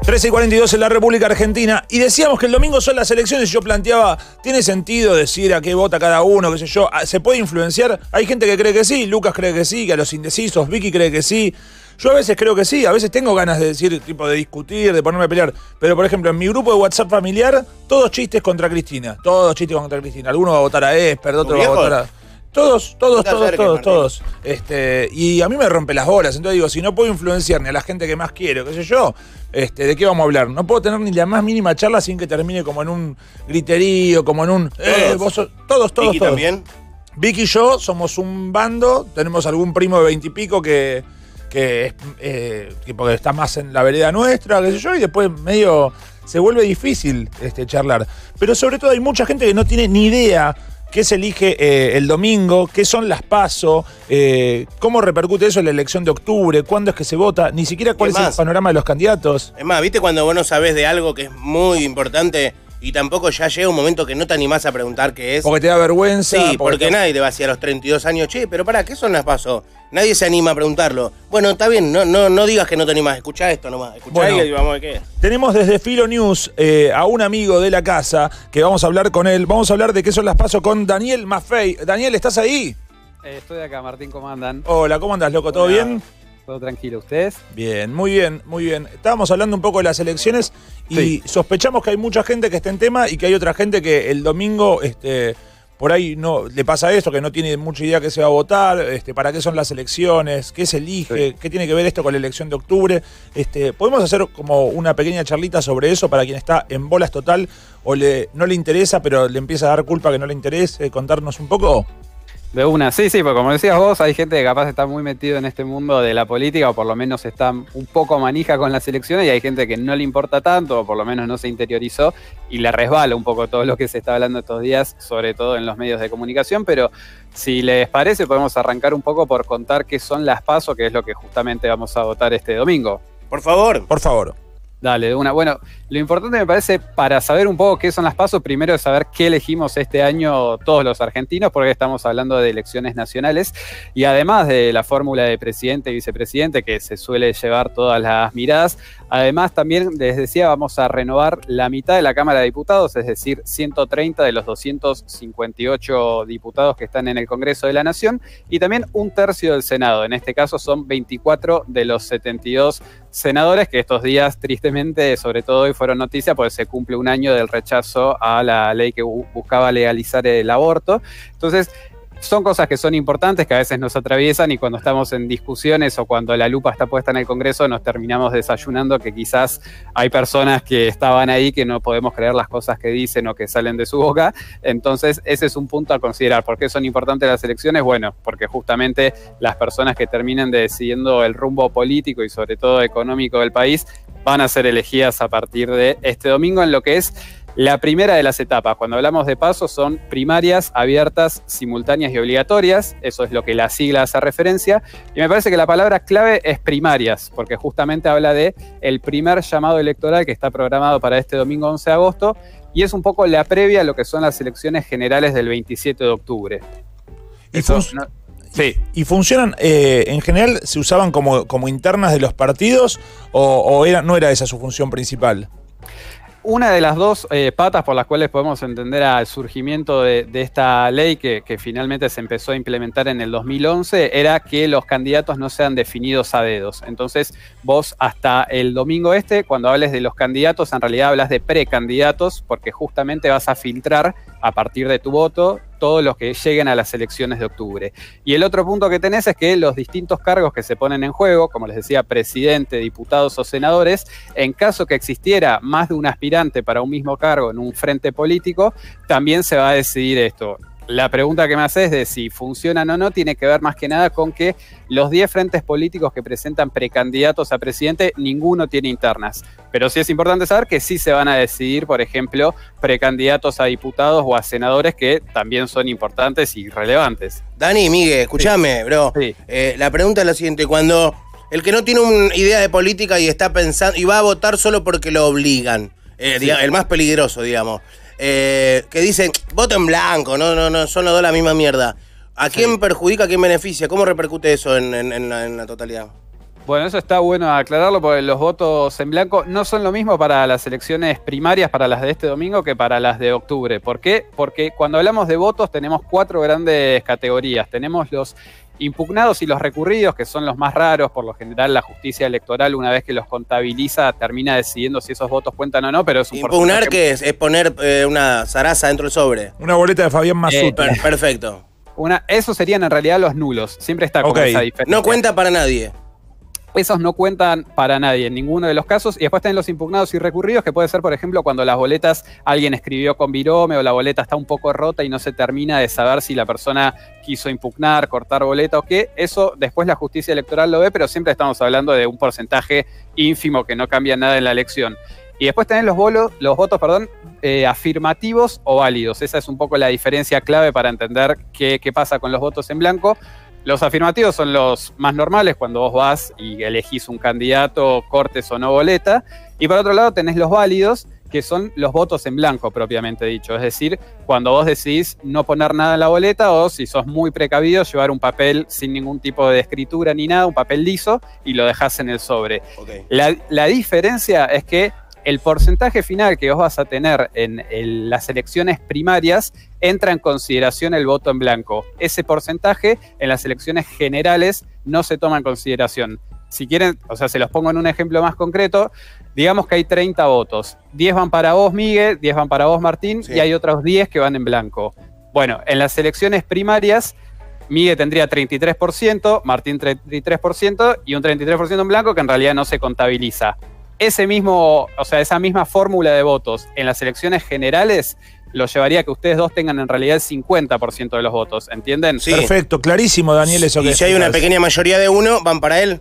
13:42 en la República Argentina. Y decíamos que el domingo son las elecciones y yo planteaba, ¿tiene sentido decir a qué vota cada uno, qué sé yo? ¿Se puede influenciar? Hay gente que cree que sí, Lucas cree que sí, que a los indecisos, Vicky cree que sí. Yo a veces creo que sí, a veces tengo ganas de decir, tipo de discutir, de ponerme a pelear. Pero, por ejemplo, en mi grupo de WhatsApp familiar, todos chistes contra Cristina. Todos chistes contra Cristina. Alguno va a votar a Esper, otro va a votar a... Todos. Y a mí me rompe las bolas. Entonces digo, si no puedo influenciar ni a la gente que más quiero, qué sé yo, ¿de qué vamos a hablar? No puedo tener ni la más mínima charla sin que termine como en un griterío, como en un... Todos. ¿Vicky también? Vicky y yo somos un bando, tenemos algún primo de 20 y pico que porque está más en la vereda nuestra, qué sé yo, y después medio se vuelve difícil charlar. Pero sobre todo hay mucha gente que no tiene ni idea qué se elige el domingo, qué son las PASO, cómo repercute eso en la elección de octubre, cuándo es que se vota, ni siquiera cuál es el panorama de los candidatos. Es más, ¿viste cuando vos no sabés de algo que es muy importante y tampoco ya llega un momento que no te animás a preguntar qué es? Porque te da vergüenza. Sí, porque nadie te va a decir a los 32 años, che, pero pará, ¿qué son las PASO? Nadie se anima a preguntarlo. Bueno, está bien, no digas que no te animás, escuchá esto nomás, escuchá y vamos a ver qué es. Tenemos desde Filo News a un amigo de la casa que vamos a hablar con él. Vamos a hablar de qué son las PASO con Daniel Maffei. Daniel, ¿estás ahí? Estoy acá, Martín, ¿cómo andan? Hola, ¿cómo andás, loco? ¿Todo bien? Todo tranquilo, ¿ustedes? Bien, muy bien, muy bien. Estábamos hablando un poco de las elecciones y sospechamos que hay mucha gente que está en tema y que hay otra gente que el domingo por ahí no le pasa esto, que no tiene mucha idea qué se va a votar, para qué son las elecciones, qué se elige, qué tiene que ver esto con la elección de octubre. ¿Podemos hacer como una pequeña charlita sobre eso para quien está en bolas total o no le interesa, pero le empieza a dar culpa que no le interese? ¿Contarnos un poco? De una, sí, porque como decías vos, hay gente que capaz está muy metido en este mundo de la política o por lo menos está un poco manija con las elecciones y hay gente que no le importa tanto o por lo menos no se interiorizó y le resbala un poco todo lo que se está hablando estos días, sobre todo en los medios de comunicación, pero si les parece podemos arrancar un poco por contar qué son las PASO, que es lo que justamente vamos a votar este domingo. Por favor. Por favor. Dale, de una. Bueno, lo importante me parece para saber un poco qué son las PASO, primero es saber qué elegimos este año todos los argentinos, porque estamos hablando de elecciones nacionales y además de la fórmula de presidente y vicepresidente que se suele llevar todas las miradas, además también les decía vamos a renovar la mitad de la Cámara de Diputados, es decir, 130 de los 258 diputados que están en el Congreso de la Nación y también un tercio del Senado, en este caso son 24 de los 72 senadores que estos días tristemente, sobre todo hoy, fueron noticia porque se cumple un año del rechazo a la ley que buscaba legalizar el aborto. Entonces, son cosas que son importantes, que a veces nos atraviesan y cuando estamos en discusiones o cuando la lupa está puesta en el Congreso nos terminamos desayunando que quizás hay personas que estaban ahí que no podemos creer las cosas que dicen o que salen de su boca. Entonces ese es un punto a considerar. ¿Por qué son importantes las elecciones? Bueno, porque justamente las personas que terminen decidiendo el rumbo político y sobre todo económico del país van a ser elegidas a partir de este domingo en lo que es la primera de las etapas. Cuando hablamos de PASO son primarias, abiertas, simultáneas y obligatorias. Eso es lo que la sigla hace referencia. Y me parece que la palabra clave es primarias, porque justamente habla de el primer llamado electoral que está programado para este domingo 11 de agosto y es un poco la previa a lo que son las elecciones generales del 27 de octubre. ¿Y funcionan, en general, se usaban como internas de los partidos o no era esa su función principal? Una de las dos patas por las cuales podemos entender al surgimiento de esta ley que finalmente se empezó a implementar en el 2011 era que los candidatos no sean definidos a dedos. Entonces vos hasta el domingo cuando hables de los candidatos, en realidad hablas de precandidatos porque justamente vas a filtrar a partir de tu voto todos los que lleguen a las elecciones de octubre. Y el otro punto que tenés es que los distintos cargos que se ponen en juego, como les decía, presidente, diputados o senadores, en caso que existiera más de un aspirante para un mismo cargo en un frente político, también se va a decidir esto. La pregunta que me haces es de si funcionan o no tiene que ver más que nada con que los 10 frentes políticos que presentan precandidatos a presidente, ninguno tiene internas. Pero sí es importante saber que sí se van a decidir, por ejemplo, precandidatos a diputados o a senadores que también son importantes y relevantes. Dani, Miguel, escúchame, bro. Sí. La pregunta es la siguiente. Cuando el que no tiene una idea de política y está pensando y va a votar solo porque lo obligan, el más peligroso, digamos, que dicen, voto en blanco, no, son los dos la misma mierda. ¿A quién perjudica, a quién beneficia? ¿Cómo repercute eso en la totalidad? Bueno, eso está bueno aclararlo porque los votos en blanco no son lo mismo para las elecciones primarias, para las de este domingo, que para las de octubre. ¿Por qué? Porque cuando hablamos de votos tenemos 4 grandes categorías. Tenemos los impugnados y los recurridos, que son los más raros. Por lo general, la justicia electoral, una vez que los contabiliza, termina decidiendo si esos votos cuentan o no, pero es un ¿Impugnar qué es? Es poner una zaraza dentro del sobre. Una boleta de Fabián Massuti. Perfecto. Esos serían en realidad los nulos. Siempre está con esa diferencia. No cuenta para nadie. Esos no cuentan para nadie en ninguno de los casos. Y después tienen los impugnados y recurridos, que puede ser, por ejemplo, cuando las boletas alguien escribió con virome o la boleta está un poco rota y no se termina de saber si la persona quiso impugnar, cortar boleta o qué. Eso después la justicia electoral lo ve, pero siempre estamos hablando de un porcentaje ínfimo que no cambia nada en la elección. Y después tenés los votos afirmativos o válidos. Esa es un poco la diferencia clave para entender qué pasa con los votos en blanco. Los afirmativos son los más normales, cuando vos vas y elegís un candidato, cortes o no boleta. Y por otro lado tenés los válidos, que son los votos en blanco propiamente dicho. Es decir, cuando vos decidís no poner nada en la boleta o, si sos muy precavido, llevar un papel sin ningún tipo de escritura ni nada, un papel liso, y lo dejás en el sobre. Okay. La diferencia es que el porcentaje final que vos vas a tener en las elecciones primarias entra en consideración el voto en blanco. Ese porcentaje en las elecciones generales no se toma en consideración. Si quieren, o sea, se los pongo en un ejemplo más concreto. Digamos que hay 30 votos. 10 van para vos, Miguel, 10 van para vos, Martín, sí. Y hay otros 10 que van en blanco. Bueno, en las elecciones primarias, Miguel tendría 33%, Martín 33% y un 33% en blanco que en realidad no se contabiliza. Esa misma fórmula de votos en las elecciones generales lo llevaría a que ustedes dos tengan en realidad el 50% de los votos, ¿entienden? Sí. Perfecto, clarísimo, Daniel, eso que ¿Y si hay una pequeña mayoría de uno, van para él?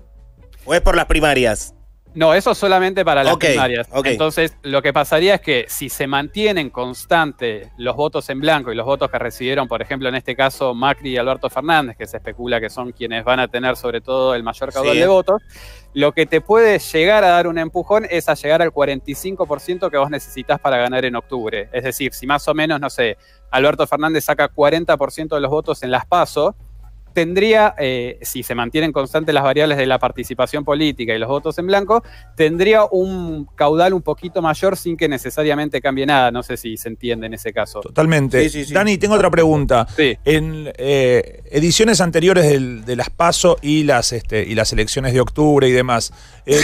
¿O es por las primarias? No, eso es solamente para las primarias. Okay. Entonces, lo que pasaría es que si se mantienen constantes los votos en blanco y los votos que recibieron, por ejemplo, en este caso, Macri y Alberto Fernández, que se especula que son quienes van a tener sobre todo el mayor caudal de votos, lo que te puede llegar a dar un empujón es a llegar al 45% que vos necesitas para ganar en octubre. Es decir, si más o menos, no sé, Alberto Fernández saca 40% de los votos en las PASO, tendría, si se mantienen constantes las variables de la participación política y los votos en blanco, tendría un caudal un poquito mayor sin que necesariamente cambie nada. No sé si se entiende en ese caso. Totalmente. Sí. Dani, tengo otra pregunta. Sí. En ediciones anteriores de las PASO y las elecciones de octubre y demás,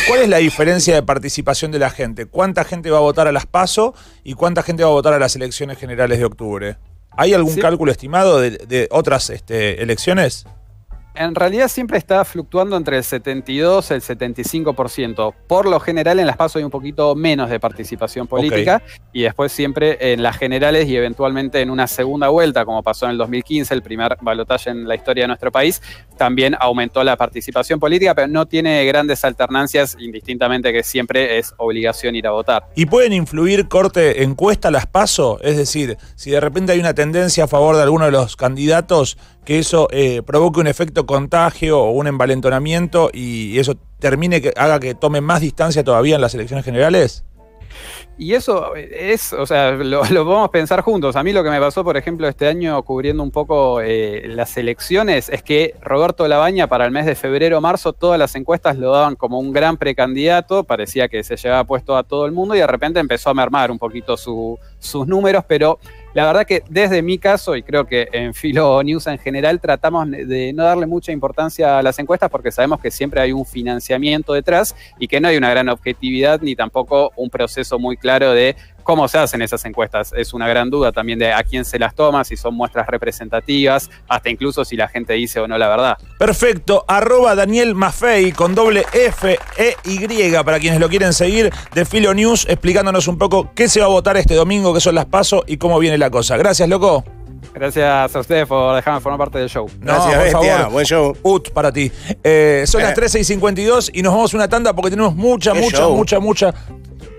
¿cuál es la diferencia de participación de la gente? ¿Cuánta gente va a votar a las PASO y cuánta gente va a votar a las elecciones generales de octubre? ¿Hay algún cálculo estimado de otras elecciones? En realidad siempre está fluctuando entre el 72 y el 75%. Por lo general en las PASO hay un poquito menos de participación política, y después siempre en las generales y eventualmente en una segunda vuelta, como pasó en el 2015, el primer balotaje en la historia de nuestro país, también aumentó la participación política, pero no tiene grandes alternancias, indistintamente que siempre es obligación ir a votar. ¿Y pueden influir, corte, encuesta las PASO? Es decir, si de repente hay una tendencia a favor de alguno de los candidatos, que eso provoque un efecto contagio o un envalentonamiento y eso haga que tomen más distancia todavía en las elecciones generales? Y eso lo podemos pensar juntos. A mí lo que me pasó, por ejemplo, este año cubriendo un poco las elecciones, es que Roberto Labaña para el mes de febrero o marzo todas las encuestas lo daban como un gran precandidato, parecía que se llevaba puesto a todo el mundo y de repente empezó a mermar un poquito sus números, pero la verdad que desde mi caso, y creo que en Filo News en general, tratamos de no darle mucha importancia a las encuestas porque sabemos que siempre hay un financiamiento detrás y que no hay una gran objetividad ni tampoco un proceso muy claro de cómo se hacen esas encuestas. Es una gran duda también de a quién se las toma, si son muestras representativas, hasta incluso si la gente dice o no la verdad. Perfecto. @Daniel Maffei con doble F-E-Y para quienes lo quieren seguir, de Filo News, explicándonos un poco qué se va a votar este domingo, qué son las PASO y cómo viene la cosa. Gracias, loco. Gracias a ustedes por dejarme formar parte del show. Gracias, por favor. Buen show. Para ti. Son las 13:52 y nos vamos a una tanda porque tenemos mucha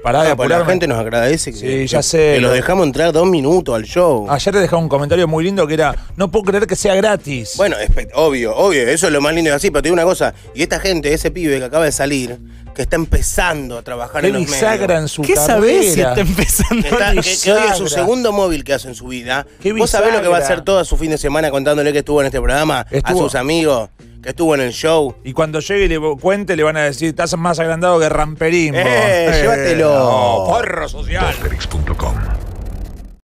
pará de apurarme. La gente nos agradece sí, ya sé. Que los dejamos entrar 2 minutos al show. Ayer te dejaba un comentario muy lindo que era: no puedo creer que sea gratis. Bueno, obvio, eso es lo más lindo de así, pero te digo una cosa, y esta gente, ese pibe que acaba de salir, que está empezando a trabajar en los medios. En su ¿Qué carrera. sabés si está empezando? Que hoy es su segundo móvil que hace en su vida. ¿Qué ¿Vos sabés lo que va a hacer todo su fin de semana contándole que estuvo en este programa a sus amigos? que estuvo en el show. Y cuando llegue y le cuente, le van a decir, estás más agrandado que ramperismo. Llévatelo. No, forro social. Posterix.com